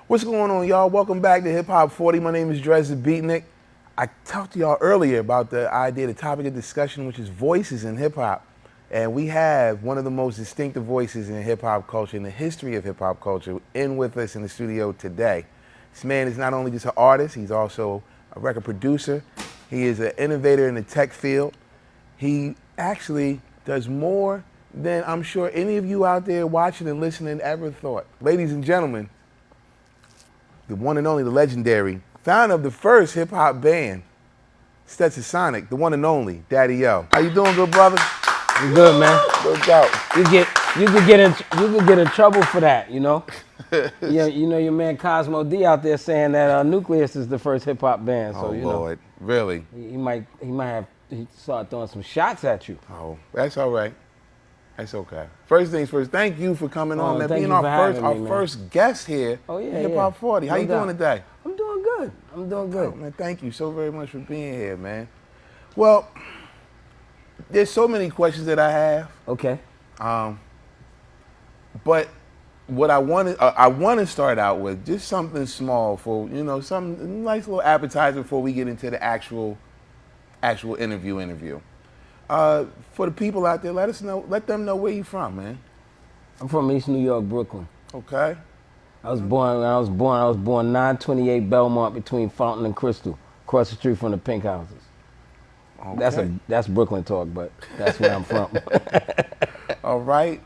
What's going on, y'all? Welcome back to Hip-Hop 40. My name is Dres the Beatnik. I talked to y'all earlier about the idea, the topic of discussion, which is voices in hip-hop. And we have one of the most distinctive voices in hip-hop culture, in the history of hip-hop culture, in with us in the studio today. This man is not only just an artist, he's also a record producer. He is an innovator in the tech field. He actually does more than I'm sure any of you out there watching and listening ever thought. Ladies and gentlemen, the one and only, the legendary, founder of the first hip-hop band, Stetsasonic, the one and only, Daddy O. How you doing, good brother? I'm good, man. Look out. You could get in trouble for that, you know. You know your man Cosmo D out there saying that Nucleus is the first hip-hop band. So Oh, you Lord. know, Really? he start throwing some shots at you. Oh, that's all right. That's okay. First things first, thank you for coming on, man. Thank Being you for our having me, man. first guest here Oh yeah, at Hip-Hop 40. How No you doubt. doing today? I'm doing good. I'm doing good. Oh, man, thank you so very much for being here, man. Well, there's so many questions that I have, Okay. but what I want to start out with just something small for, you know, some nice little appetizer before we get into the actual interview. For the people out there, let them know where you from, man. I'm from East New York, Brooklyn. Okay. I was born 928 Belmont between Fountain and Crystal, across the street from the Pink Houses. Okay. That's Brooklyn talk, but that's where I'm from. All right.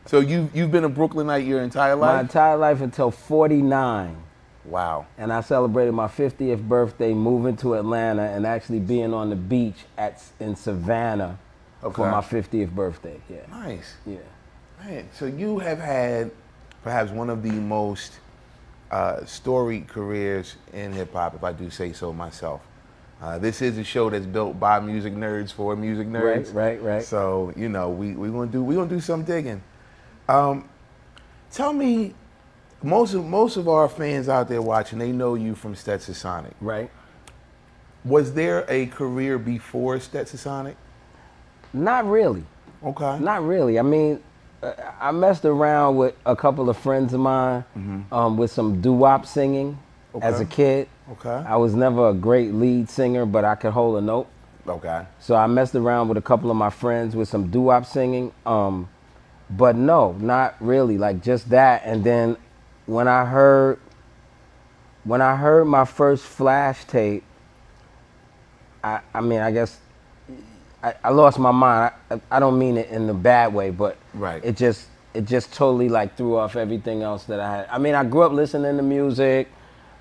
So you've been a Brooklynite your entire life? My entire life until 49. Wow. And I celebrated my 50th birthday moving to Atlanta and actually being on the beach in Savannah for my 50th birthday. Yeah. Nice. Yeah. Man, so you have had perhaps one of the most storied careers in hip hop, if I do say so myself. This is a show that's built by music nerds for music nerds. Right. So you know we gonna do some digging. Tell me, most of our fans out there watching, they know you from Stetsasonic. Right. Was there a career before Stetsasonic? Not really. Okay. Not really. I mean, I messed around with a couple of friends of mine with some doo-wop singing as a kid. Okay. I was never a great lead singer, but I could hold a note. Okay. So I messed around with a couple of my friends with some doo-wop singing. But no, not really. Like just that. And then when I heard my first flash tape, I mean, I guess I lost my mind. I don't mean it in a bad way, but Right. it just totally like threw off everything else that I had. I mean, I grew up listening to music,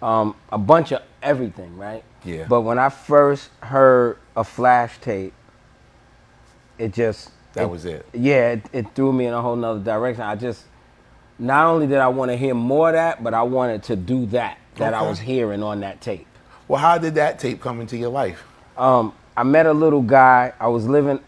a bunch of everything, right? Yeah. But when I first heard a flash tape, That was it. Yeah, it threw me in a whole nother direction. Not only did I want to hear more of that, but I wanted to do that I Okay. was hearing on that tape. Well, how did that tape come into your life? I met a little guy. I was living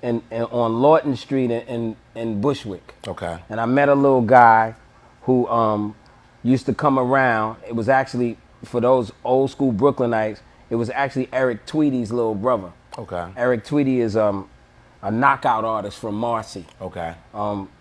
in on Lawton Street in Bushwick. Okay. And I met a little guy who used to come around. It was actually, for those old school Brooklynites, it was actually Eric Tweedy's little brother. Okay. Eric Tweedy is a knockout artist from Marcy. Okay.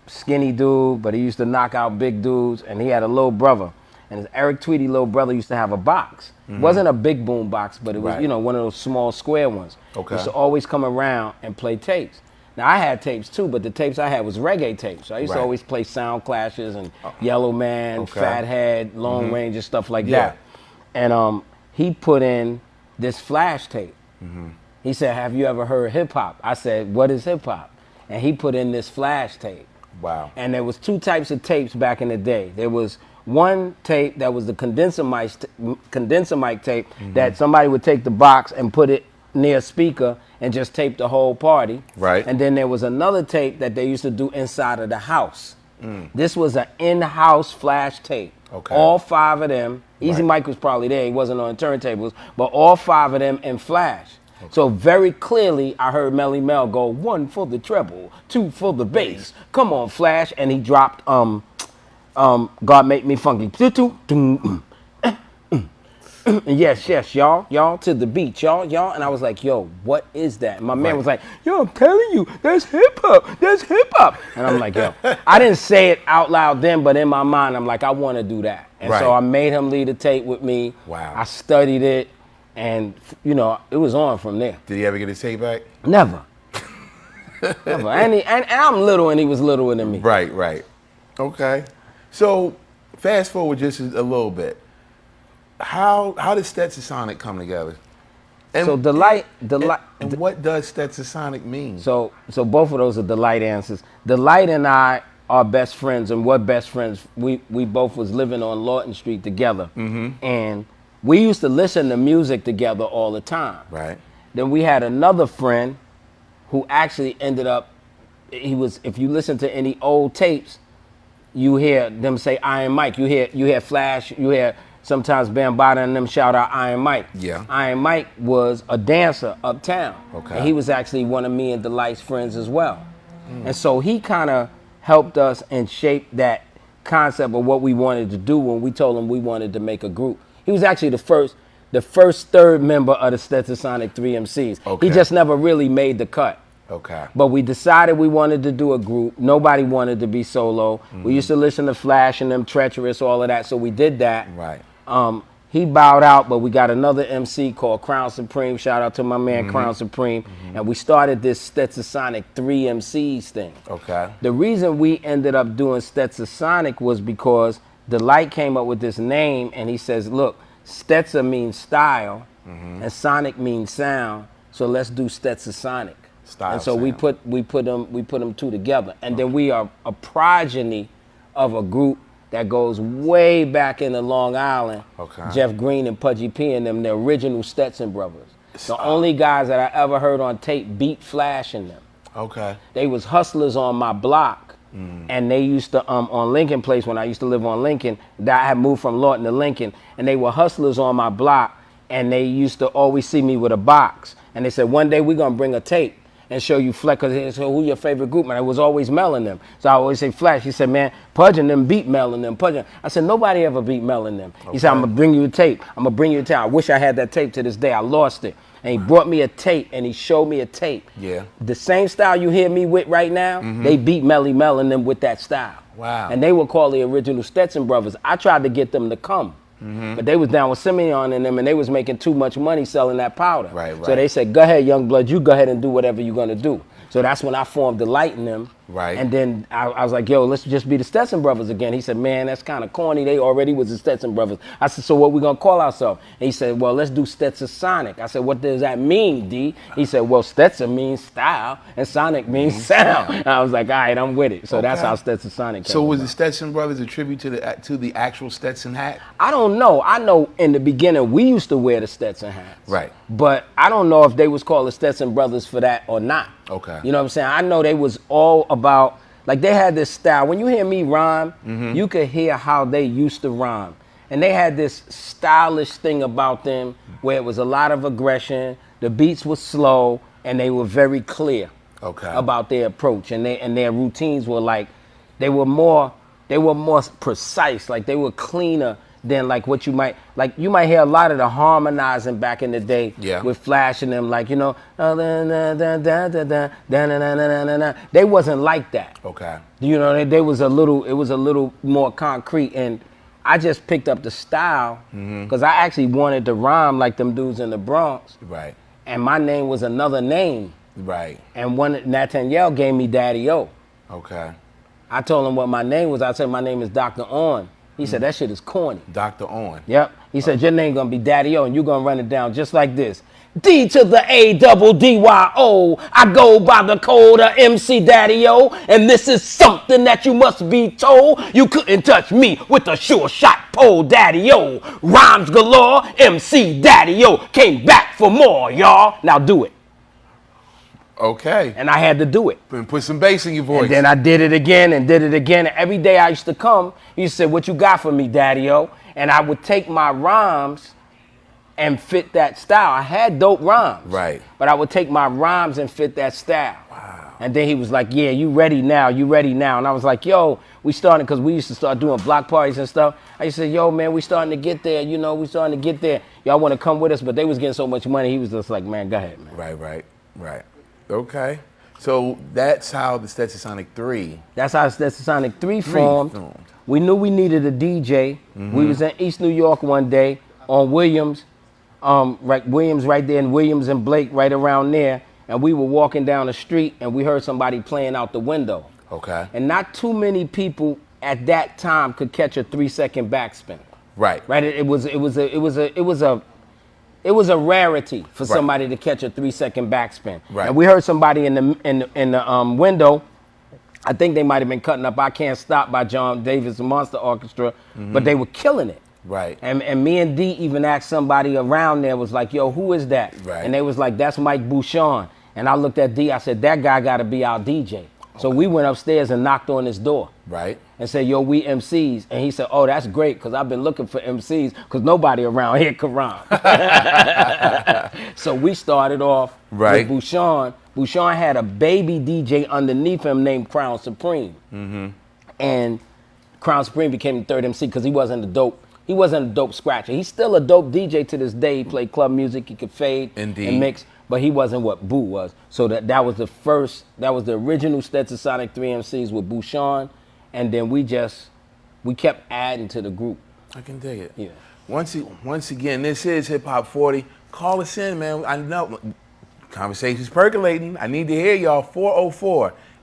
Skinny dude, but he used to knock out big dudes, and he had a little brother. And his Eric Tweedy little brother used to have a box. It wasn't a big boom box, but it was, Right. you know, one of those small square ones. Okay. He used to always come around and play tapes. Now, I had tapes too, but the tapes I had was reggae tapes. So I used to Right. always play Sound Clashes and Yellow Man, Okay. Fathead, Lone Range, and stuff like Yeah. that. And he put in this flash tape. He said, "Have you ever heard hip hop?" I said, "What is hip hop?" And he put in this flash tape. Wow. And there was two types of tapes back in the day. There was one tape that was the condenser mic tape that somebody would take the box and put it near a speaker and just tape the whole party. Right. And then there was another tape that they used to do inside of the house. This was an in-house flash tape. Okay. All five of them. Easy Right. Mike was probably there. He wasn't on turntables, but all five of them in flash. So very clearly, I heard Melly Mel go, 1 for the treble, 2 for the bass. Come on, Flash, and he dropped God Make Me Funky. yes, y'all to the beach, y'all. And I was like, yo, what is that? And my man was like, yo, I'm telling you, there's hip hop. And I'm like, yo, I didn't say it out loud then, but in my mind, I'm like, I want to do that. And so I made him lead a tape with me. Wow. I studied it, and you know, it was on from there. Did he ever get his tape back? Never. Never. And I'm little, and he was littler than me. Right. Okay. So fast forward just a little bit. How did Stetsasonic come together? And, So and what does Stetsasonic mean? So both of those are Delight answers. Delight and I are best friends, and we're best friends. We both was living on Lawton Street together, and we used to listen to music together all the time. Right. Then we had another friend who actually ended up. If you listen to any old tapes, you hear them say Iron Mike. You hear Flash. You hear sometimes Bambaataa and them shout out Iron Mike. Yeah. Iron Mike was a dancer uptown. Okay. And he was actually one of me and Delight's friends as well. And so he kind of helped us and shaped that concept of what we wanted to do when we told him we wanted to make a group. He was actually the first third member of the Stetsasonic 3 MCs. Okay. He just never really made the cut. Okay. But we decided we wanted to do a group. Nobody wanted to be solo. We used to listen to Flash and them, Treacherous, all of that. So we did that. Right. He bowed out, but we got another MC called Crown Supreme. Shout out to my man Crown Supreme. And we started this Stetsasonic 3 MCs thing. Okay. The reason we ended up doing Stetsasonic was because Delight came up with this name, and he says, look, Stetsa means style, and Sonic means sound, so let's do Stetsasonic. Style, and so sound. we put them two together. And then we are a progeny of a group that goes way back into Long Island. Okay. Jeff Green and Pudgy P and them, the original Stetson brothers. The only guys that I ever heard on tape beat Flash in them. Okay. They was hustlers on my block, and they used to on Lincoln Place when I used to live on Lincoln. That I had moved from Lawton to Lincoln, and they were hustlers on my block, and they used to always see me with a box, and they said one day we're gonna bring a tape and show you Flex, because so who your favorite group? And I was always Mel and them. So I always say Flash. He said, man, Pudge and them beat Mel and them. I said, nobody ever beat Mel and them. He said, I'm gonna bring you a tape. I wish I had that tape to this day. I lost it. And he brought me a tape, and he showed me a tape. Yeah. The same style you hear me with right now, they beat Melly Mel and them with that style. Wow. And they were called the original Stetson brothers. I tried to get them to come. But they was down with Simeon and them, and they was making too much money selling that powder. Right. So they said, go ahead, young blood, you go ahead and do whatever you're gonna do. So that's when I formed Delight in them. Right. And then I was like, yo, let's just be the Stetson brothers again. He said, man, that's kind of corny. They already was the Stetson brothers. I said, so what we gonna call ourselves? And he said, well, let's do Stetsasonic. I said, what does that mean, D? He said, well, Stetson means style and Sonic means sound. And I was like, all right, I'm with it. So that's how Stetsasonic came So was about. the Stetson brothers a tribute to the actual Stetson hat? I don't know. I know in the beginning we used to wear the Stetson hats. Right. But I don't know if they was called the Stetson brothers for that or not. Okay. You know what I'm saying? I know they was all about, like they had this style. When you hear me rhyme, you could hear how they used to rhyme. And they had this stylish thing about them where it was a lot of aggression, the beats were slow, and they were very clear about their approach. And their routines were like, they were more precise, like they were cleaner than like what you might hear a lot of the harmonizing back in the day with Flash and them, like, you know, they wasn't like that. Okay. You know, it was a little more concrete, and I just picked up the style because I actually wanted to rhyme like them dudes in the Bronx. Right. And my name was another name. Right. And Nathaniel gave me Daddy O. Okay. I told him what my name was. I said, my name is Dr. On. He said, that shit is corny. Dr. On. Yep. He said, your name gonna be Daddy O, and you're gonna run it down just like this. D to the A-double-D-Y-O. I go by the code of MC Daddy O, and this is something that you must be told. You couldn't touch me with a sure shot pole, Daddy O. Rhymes galore, MC Daddy O. Came back for more, y'all. Now do it. Okay. And I had to do it. And put some bass in your voice. And then I did it again and did it again. And every day I used to come, he used to say, what you got for me, Daddy-O? And I would take my rhymes and fit that style. I had dope rhymes. Right. But I would take my rhymes and fit that style. Wow. And then he was like, yeah, you ready now, you ready now. And I was like, yo, we starting, because we used to start doing block parties and stuff. I used to say, yo, man, we starting to get there, you know, we starting to get there. Y'all want to come with us? But they was getting so much money, he was just like, man, go ahead, man. Right. Okay. So that's how the Stetsasonic 3. That's how Stetsasonic 3 formed. We knew we needed a DJ. We was in East New York one day on Williams, Williams right there, and Williams and Blake right around there. And we were walking down the street and we heard somebody playing out the window. Okay. And not too many people at that time could catch a 3-second backspin. Right. It was a rarity for somebody to catch a 3-second backspin. Right. And we heard somebody in the window. I think they might have been cutting up "I Can't Stop" by John Davis and Monster Orchestra, but they were killing it. Right. And me and D even asked somebody around there, was like, yo, who is that? Right. And they was like, that's Mike Bouchon. And I looked at D, I said, that guy got to be our DJ. So we went upstairs and knocked on his door. Right. And said, yo, we MCs. And he said, oh, that's great, because I've been looking for MCs, because nobody around here can rhyme. So we started off with Bouchon. Bouchon had a baby DJ underneath him named Crown Supreme. And Crown Supreme became the third MC because he wasn't a dope scratcher. He's still a dope DJ to this day. He played club music, he could fade and mix, but he wasn't what Boo was. So that was the original Stetsasonic 3 MCs with Bouchon, and then we kept adding to the group. I can dig it. Yeah. Once again, this is Hip Hop 40. Call us in, man. I know conversation's percolating. I need to hear y'all.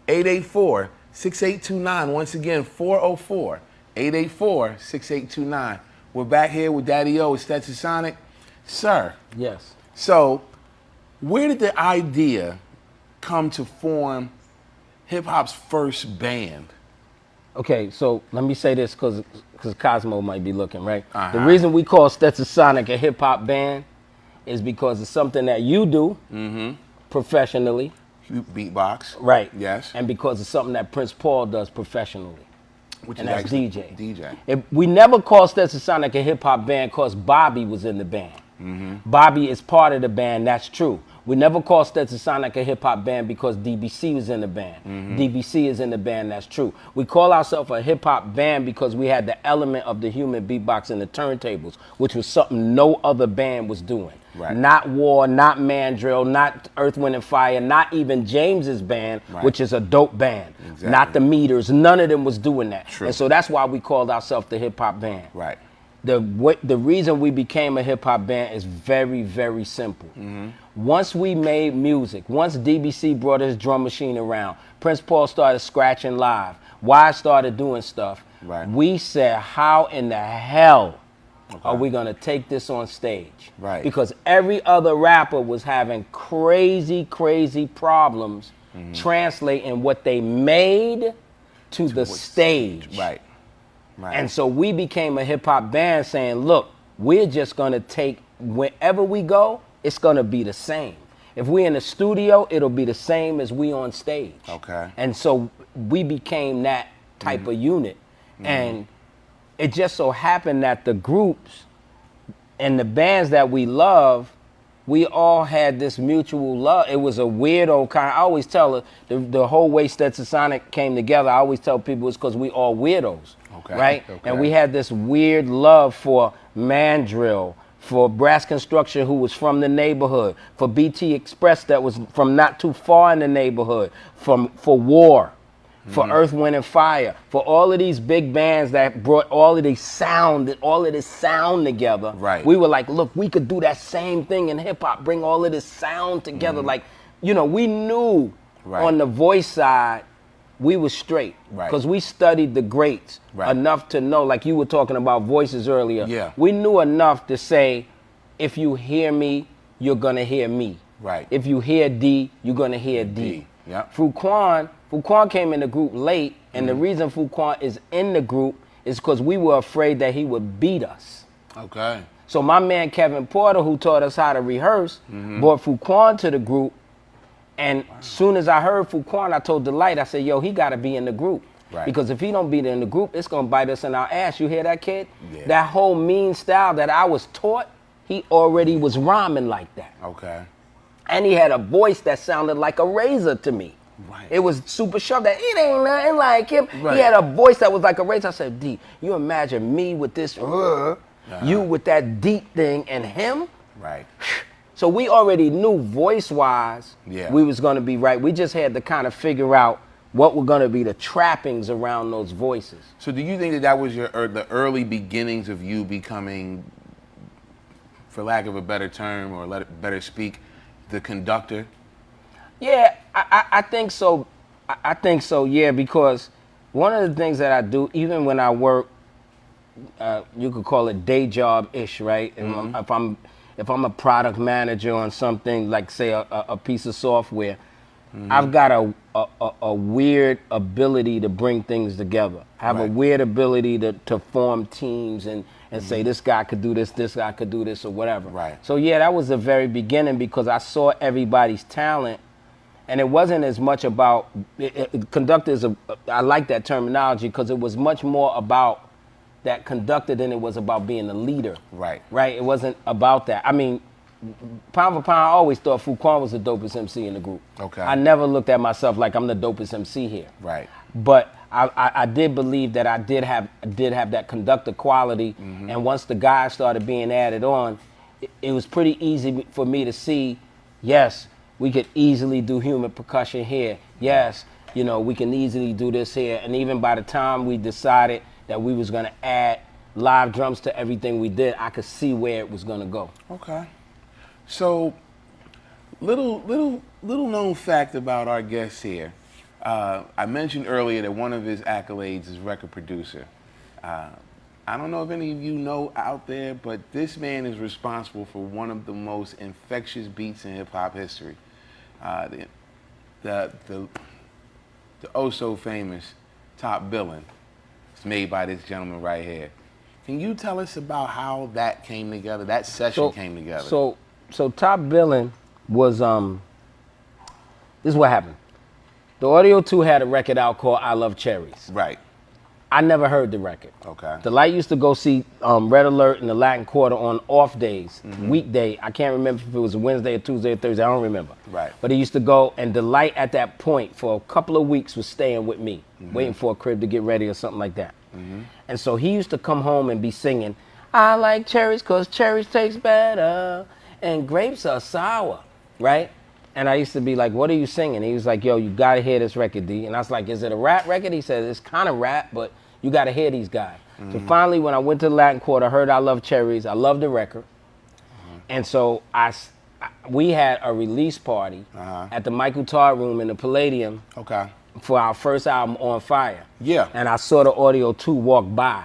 404-884-6829. Once again, 404-884-6829. We're back here with Daddy O with Stetsasonic. Sir. Yes. So, where did the idea come to form hip-hop's first band? Okay, so let me say this because Cosmo might be looking, right? The reason we call Stetsasonic a hip-hop band is because it's something that you do professionally. You beatbox. Right. Yes. And because it's something that Prince Paul does professionally. Which and is that's DJ. DJ. We never called Stetsasonic a hip-hop band because Bobby was in the band. Bobby is part of the band, that's true. We never called Stetsasonic a hip-hop band because DBC was in the band. DBC is in the band, that's true. We call ourselves a hip-hop band because we had the element of the human beatbox and the turntables, which was something no other band was doing. Right. Not War, not Mandrill, not Earth, Wind and Fire, not even James's band, which is a dope band. Exactly. Not the Meters, none of them was doing that. True. And so that's why we called ourselves the hip-hop band. Right. The reason we became a hip-hop band is very, very simple. Once we made music, once DBC brought his drum machine around, Prince Paul started scratching live, Wise started doing stuff, we said, how in the hell are we going to take this on stage? Right. Because every other rapper was having crazy, crazy problems translating what they made to the stage. Right. And so we became a hip-hop band saying, look, we're just going to take, wherever we go, it's going to be the same. If we're in the studio, it'll be the same as we on stage. Okay. And so we became that type of unit. And it just so happened that the groups and the bands that we love, we all had this mutual love. It was a weirdo kind. I always tell the whole way Stetsasonic came together, I always tell people it's because we all weirdos. Right? And we had this weird love for Mandrill, for Brass Construction, who was from the neighborhood, for BT Express, that was from not too far in the neighborhood, for War, for Earth, Wind and Fire, for all of these big bands that brought all of this sound together. Right. We were like, look, we could do that same thing in hip hop, bring all of this sound together. Like, you know, we knew on the voice side, we were straight because we studied the greats enough to know, like you were talking about voices earlier. Yeah. We knew enough to say, if you hear me, you're going to hear me. Right. If you hear D, you're going to hear D. Yeah. Fuquan came in the group late, and the reason Fuquan is in the group is because we were afraid that he would beat us. Okay. So my man Kevin Porter, who taught us how to rehearse, brought Fuquan to the group. And soon as I heard Fuquan, I told Delight, I said, yo, he got to be in the group. Right. Because if he don't be in the group, it's going to bite us in our ass. You hear that, kid? Yeah. That whole mean style that I was taught, he already was rhyming like that. Okay. And he had a voice that sounded like a razor to me. Right. It was super sharp that it ain't nothing like him. Right. He had a voice that was like a razor. I said, D, you imagine me with this, you with that deep thing, and him? Right. So we already knew voice-wise we was going to be right. We just had to kind of figure out what were going to be the trappings around those voices. So do you think that was the early beginnings of you becoming, for lack of a better term or better speak, the conductor? Yeah, I think so. I think so, yeah, because one of the things that I do, even when I work, you could call it day job-ish, right? And if I'm a product manager on something, like say a piece of software, I've got a weird ability to bring things together. I have a weird ability to form teams and say this guy could do this guy could do this, or whatever. Right. So yeah, that was the very beginning, because I saw everybody's talent, and it wasn't as much about conductors. I like that terminology because it was much more about that conductor than it was about being a leader. Right. Right. It wasn't about that. I mean, pound for pound, I always thought Fuquan was the dopest MC in the group. Okay. I never looked at myself like I'm the dopest MC here. Right. But I did believe that I did have that conductor quality, and once the guys started being added on, it was pretty easy for me to see, yes, we could easily do human percussion here. Yes, we can easily do this here. And even by the time we decided that we was gonna add live drums to everything we did, I could see where it was gonna go. Okay. So, little known fact about our guest here. I mentioned earlier that one of his accolades is record producer. I don't know if any of you know out there, but this man is responsible for one of the most infectious beats in hip-hop history. The oh so famous Top Billin'. It's made by this gentleman right here. Can you tell us about how that came together, that session came together? So Top Billin' was, this is what happened. The Audio 2 had a record out called I Love Cherries. Right. I never heard the record. Okay. The Light used to go see Red Alert in the Latin Quarter on off days, weekday. I can't remember if it was a Wednesday or Tuesday or Thursday. I don't remember. Right. But he used to go, and the Light at that point for a couple of weeks was staying with me, waiting for a crib to get ready or something like that. And so he used to come home and be singing, I like cherries 'cause cherries taste better and grapes are sour, right? And I used to be like, what are you singing? He was like, yo, you gotta hear this record, D. And I was like, is it a rap record? He said, it's kind of rap, but you gotta hear these guys. So finally, when I went to the Latin Quarter, I heard I Love Cherries. I loved the record. And so we had a release party at the Michael Todd Room in the Palladium for our first album, On Fire. Yeah. And I saw the Audio 2 walk by.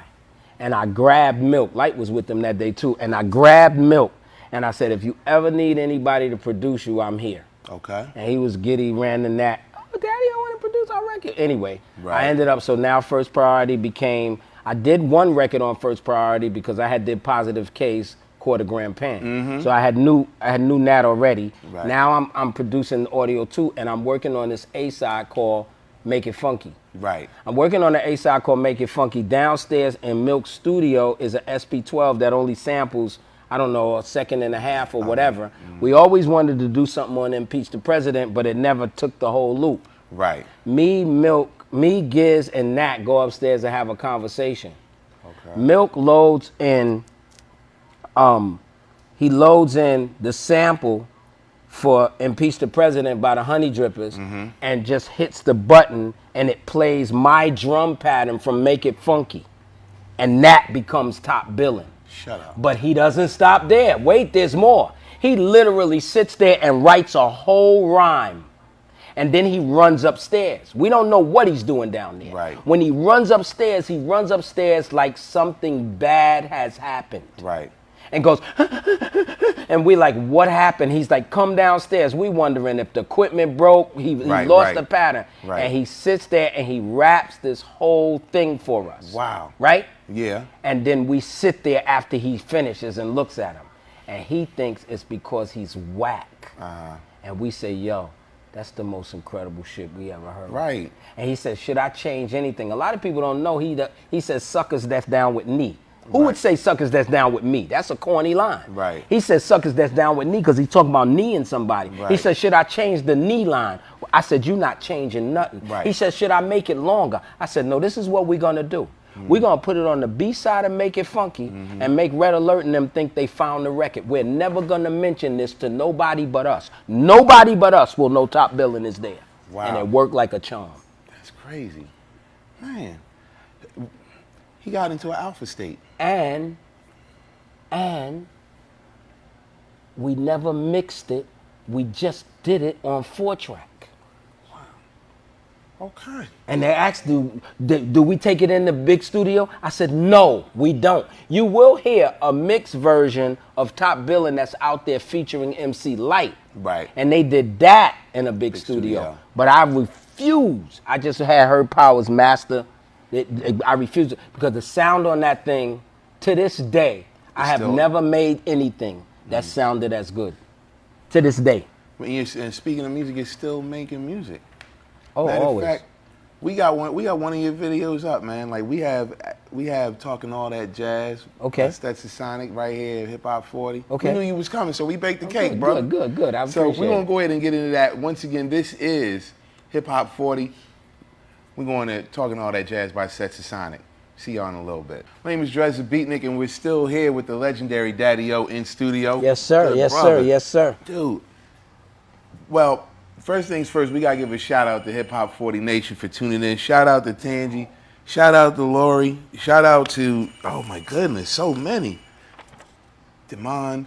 And I grabbed Milk. Light was with them that day too. And I grabbed Milk. And I said, if you ever need anybody to produce you, I'm here. Okay. And he was giddy, ran the nat. Oh, Daddy, I want to produce our record. Anyway, Right. I ended up, so now First Priority became, I did one record on First Priority because I had did Positive Case, Quarter Grand Pan. So I had knew Nat already. Right. Now I'm producing Audio 2, and I'm working on this A-side called Make It Funky. Right. I'm working on an A-side called Make It Funky. Downstairs in Milk's studio is an SP12 that only samples, I don't know, a second and a half or whatever. We always wanted to do something on Impeach the President, but it never took the whole loop. Right. Milk, Giz, and Nat go upstairs and have a conversation. Okay. Milk loads in, he loads in the sample for Impeach the President by the Honey Drippers and just hits the button and it plays my drum pattern from Make It Funky. And Nat becomes Top Billin'. Shut up. But he doesn't stop there. Wait, there's more. He literally sits there and writes a whole rhyme. And then he runs upstairs. We don't know what he's doing down there. Right. When he runs upstairs like something bad has happened. Right. And goes, and we like, what happened? He's like, come downstairs. We wondering if the equipment broke. He lost the pattern. Right. And he sits there and he raps this whole thing for us. Wow. Right? Yeah. And then we sit there after he finishes and looks at him. And he thinks it's because he's whack. And we say, yo, that's the most incredible shit we ever heard. Right. And he says, should I change anything? A lot of people don't know he says, suckers that's down with me. Who would say suckers that's down with me? That's a corny line. Right. He says suckers that's down with me because he's talking about kneeing somebody. Right. He says, should I change the knee line? I said, you're not changing nothing. Right. He said, should I make it longer? I said, no, this is what we're going to do. We're going to put it on the B side and make it funky and make Red Alert and them think they found the record. We're never going to mention this to nobody but us. Nobody but us will know Top Billin' is there. Wow. And it worked like a charm. That's crazy. Man. He got into an alpha state. And we never mixed it. We just did it on 4-track. Okay. And they asked, do we take it in the big studio? I said, no, we don't. You will hear a mixed version of Top Billin' that's out there featuring MC Light. Right. And they did that in a big studio. But I refuse. I just had Herb Powers master. I refuse it because the sound on that thing, to this day, I have never made anything that sounded as good. To this day. And speaking of music, you're still making music. Oh, Matter always. of fact, we got one of your videos up, man. Like we have Talking All That Jazz. Okay. Stetsasonic right here, Hip Hop 40. Okay. We knew you was coming, so we baked the cake, brother. Good. I So appreciate we're gonna it. go ahead and get into that. Once again, this is Hip Hop 40. We're going to Talking All That Jazz by Stetsasonic. See y'all in a little bit. My name is Dres the Beatnik, and we're still here with the legendary Daddy-O in studio. Yes, sir. Good Yes, brother. sir. Yes, sir. Dude. Well, first things first, we gotta give a shout out to Hip Hop 40 Nation for tuning in. Shout out to Tangi. Shout out to Lori. Shout out to, oh my goodness, so many. Demond.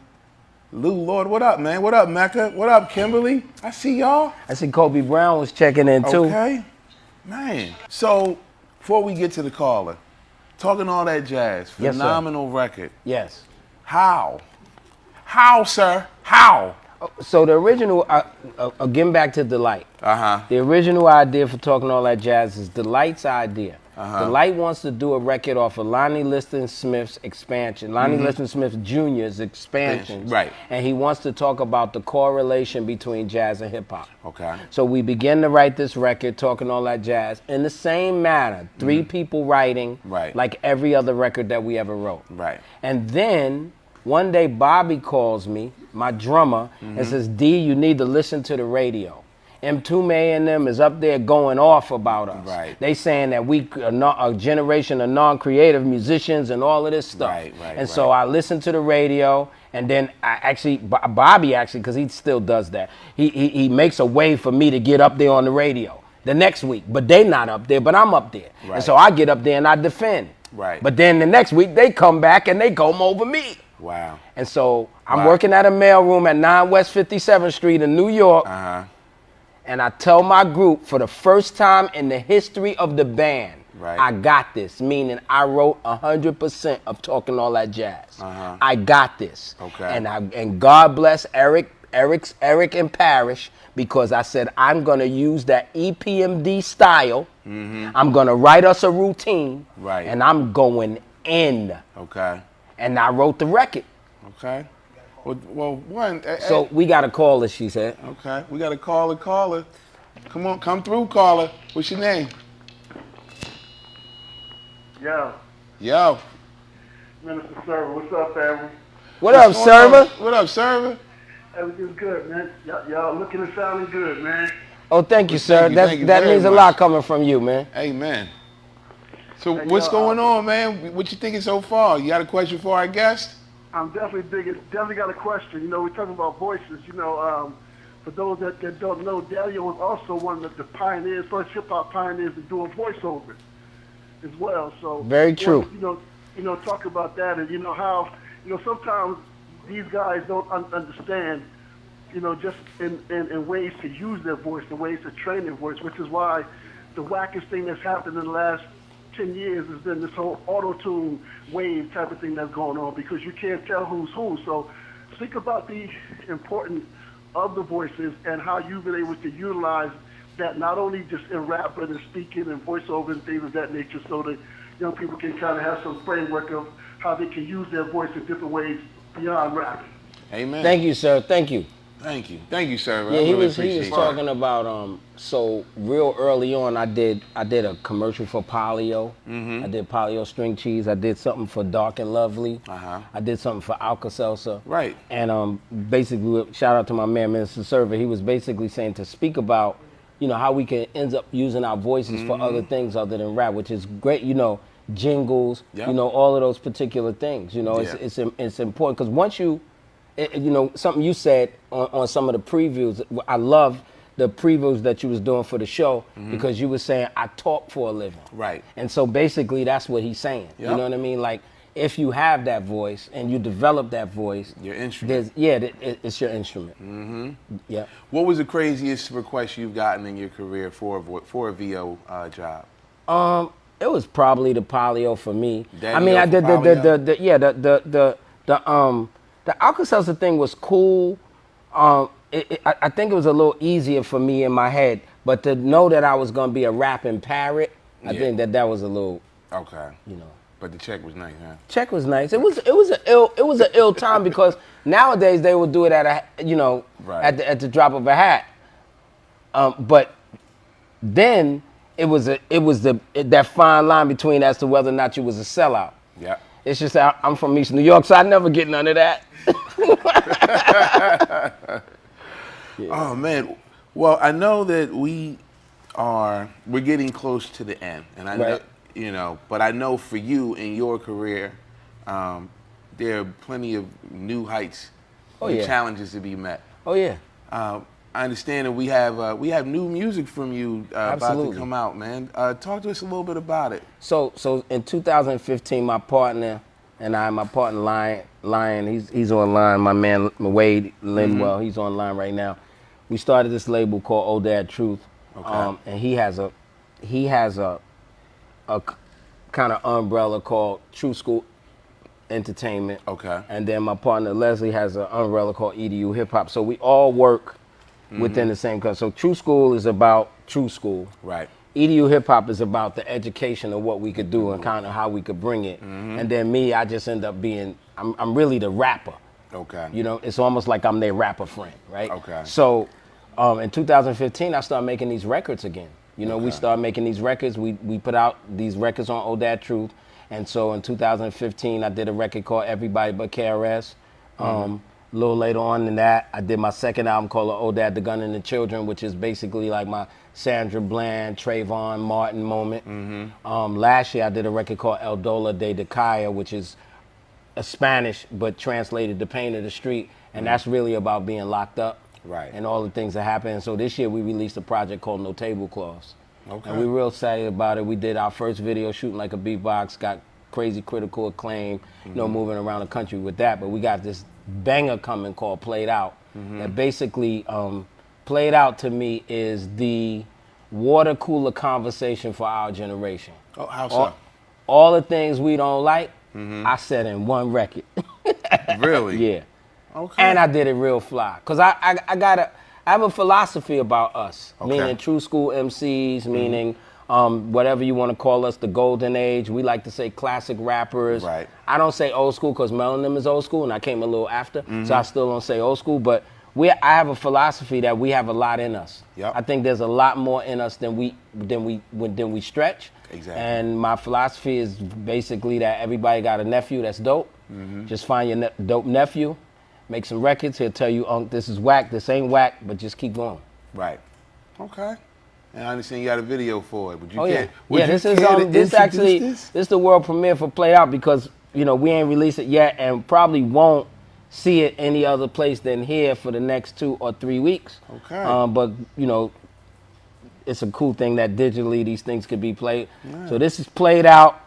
Lou Lord, what up, man? What up, Mecca? What up, Kimberly? I see y'all. I see Kobe Brown was checking in too. Okay. Man. So, before we get to the caller, Talking All That Jazz, Yes, sir. phenomenal record. Yes. How? How, sir? How? So the original, getting back to Delight. The original idea for Talking All That Jazz is Delight's idea. Delight wants to do a record off of Lonnie Liston Smith's expansion, Lonnie Liston Smith Jr.'s expansions. Right. And he wants to talk about the correlation between jazz and hip hop. Okay. So we begin to write this record, Talking All That Jazz, in the same manner. 3 people writing, like every other record that we ever wrote. Right. And then one day Bobby calls me, my drummer, and says, D, you need to listen to the radio. M2 May and them is up there going off about us. Right. They saying that we are not a generation of non-creative musicians and all of this stuff. And so I listened to the radio, and then Bobby actually, because he still does that, he makes a way for me to get up there on the radio the next week. But they not up there, but I'm up there. And so I get up there and I defend. Right. But then the next week they come back and they come over me. Wow. And so I'm working at a mailroom at 9 West 57th Street in New York. And I tell my group, for the first time in the history of the band, I got this, meaning I wrote 100% of Talking All That Jazz. I got this. Okay. And God bless Eric and Parrish, because I said, I'm going to use that EPMD style. I'm going to write us a routine. And I'm going in. Okay. And I wrote the record. Okay. Well, one. So we got a caller, she said. Okay. We got a caller. Come on, come through, caller. What's your name? Yo. Minister Server, what's up, family? What up, Server? What up, Server? Everything's good, man. Y'all looking and sounding good, man. Oh, thank you, sir. Thank you that very means a much. lot coming from you, man. Amen. So what's going on, man? What you thinking so far? You got a question for our guest? I'm definitely got a question. You know, we're talking about voices. You know, for those that don't know, Daddy was also one of the pioneers, first hip-hop pioneers in doing voiceover as well. So very true. You know, talk about that, and you know how, you know, sometimes these guys don't understand, you know, just in ways to use their voice, the ways to train their voice, which is why the wackest thing that's happened in the last 10 years has been this whole auto-tune wave type of thing that's going on, because you can't tell who's who. So think about the importance of the voices and how you've been able to utilize that, not only just in rap, but in speaking and voiceover and things of that nature, so that young people can kind of have some framework of how they can use their voice in different ways beyond rap. Amen. Thank you, sir. Thank you. Thank you, sir. Yeah, he was talking about so real early on I did a commercial for Polio. I did Polio string cheese. I did something for Dark and Lovely. I did something for Alka-Seltzer. Right. And basically, shout out to my man, Mr. Server. He was basically saying to speak about you know, how we can end up using our voices for other things other than rap, which is great. You know, jingles, Yep. you know, all of those particular things. You know, Yeah. it's important because once you, you know, something you said on some of the previews. I love the previews that you was doing for the show because you were saying I talk for a living. Right. And so basically that's what he's saying. Yep. You know what I mean? Like if you have that voice and you develop that voice, Your instrument. it's your instrument. Yeah. What was the craziest request you've gotten in your career for a VO job? It was probably the polio for me. Daddy I mean, O I for did polio? the Alka-Seltzer thing was cool. I think it was a little easier for me in my head, but to know that I was gonna be a rapping parrot, I Yeah. think that was a little, Okay. you know. But the check was nice, huh? Check was nice. It was an ill time because nowadays they would do it at Right. at the drop of a hat. But then it was that fine line between as to whether or not you was a sellout. Yeah. It's just that I'm from East New York, so I never get none of that. Oh man. Well, I know that we're getting close to the end, and I know, Right. you know, but I know for you in your career, there are plenty of new heights, Oh, new yeah. challenges to be met. Oh yeah. I understand that we have new music from you about to Absolutely. come out, man. Talk to us a little bit about it. So in 2015, my partner Lion, he's online. My man Wade Linwell, he's online right now. We started this label called Old Dad Truth, Okay. and he has a kind of umbrella called True School Entertainment. Okay. And then my partner Leslie has an umbrella called EDU Hip Hop. So we all work within the same company. So True School is about True School. Right. EDU Hip Hop is about the education of what we could do and kind of how we could bring it. And then me, I just end up being, I'm really the rapper. Okay. You know, it's almost like I'm their rapper friend, right? Okay. So in 2015, I started making these records again. You know, we Okay. started making these records. We put out these records on Old Dad Truth. And so in 2015, I did a record called Everybody But KRS. A little later on than that, I did my second album called Old Dad, The Gun and the Children, which is basically like my Sandra Bland, Trayvon Martin moment. Last year, I did a record called El Dola de Decaya, which is a Spanish, but translated to Pain of the Street. And that's really about being locked up. Right. And all the things that happen. And so this year, we released a project called No Tablecloths. Okay. And we real excited about it. We did our first video shooting like a beatbox, got crazy critical acclaim, you know, moving around the country with that. But we got this banger coming called Played Out. That basically, Played Out to me is the water cooler conversation for our generation. Oh, how so? All the things we don't like, I said in one record. Really? Yeah. Okay. And I did it real fly. Cause I have a philosophy about us, Okay. meaning true school MCs, meaning whatever you want to call us, the golden age. We like to say classic rappers. Right. I don't say old school because Melanin is old school and I came a little after, so I still don't say old school. But I have a philosophy that we have a lot in us. Yep. I think there's a lot more in us than we stretch. Exactly. And my philosophy is basically that everybody got a nephew that's dope. Just find your dope nephew. Make some records. He'll tell you, this is whack, this ain't whack, but just keep going. Right. Okay. And I understand you got a video for it, but you Oh yeah, can't. would yeah. you This is care to this introduce actually this? this is the world premiere for Played Out because we ain't released it yet and probably won't see it any other place than here for the next 2 or 3 weeks. Okay. But it's a cool thing that digitally these things could be played. Yeah. So this is Played Out,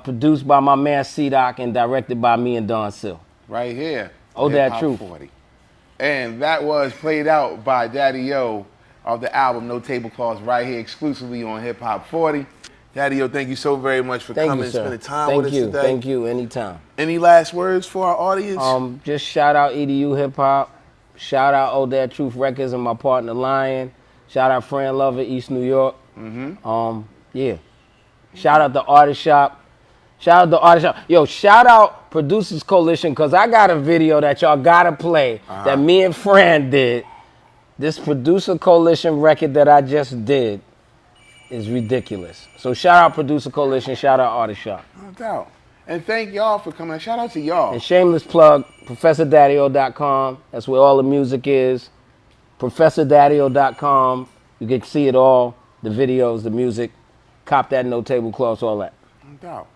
produced by my man C-Doc and directed by me and Don Sill. Right here. Oh, Dad Hip-Hop Truth. 40. And that was Played Out by Daddy O of the album No Tablecloths right here exclusively on Hip Hop 40. Daddy O, thank you so very much for Thank coming you, and sir. spending time Thank with you. us today. Thank you. Anytime. Any last words for our audience? Just shout out EDU Hip Hop. Shout out Old Dad Truth Records and my partner Lion. Shout out Fran Lover, East New York. Yeah. Shout out the Artist Shop. Shout out the Artist Shop. Yo, shout out Producers Coalition because I got a video that y'all gotta play that me and Fran did. This Producer Coalition record that I just did is ridiculous. So shout out Producer Coalition. Shout out Artist Shop. No doubt. And thank y'all for coming. Shout out to y'all. And shameless plug, ProfessorDaddyO.com. That's where all the music is. ProfessorDaddyO.com. You can see it all, the videos, the music, cop that no tablecloths, all that. No doubt.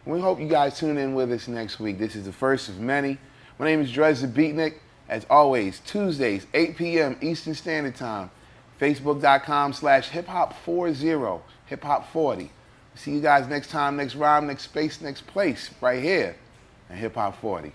And we hope you guys tune in with us next week. This is the first of many. My name is Drez the Beatnik. As always, Tuesdays, 8 p.m. Eastern Standard Time. Facebook.com/hiphop40, hiphop40. See you guys next time, next rhyme, next space, next place, right here at Hip Hop 40.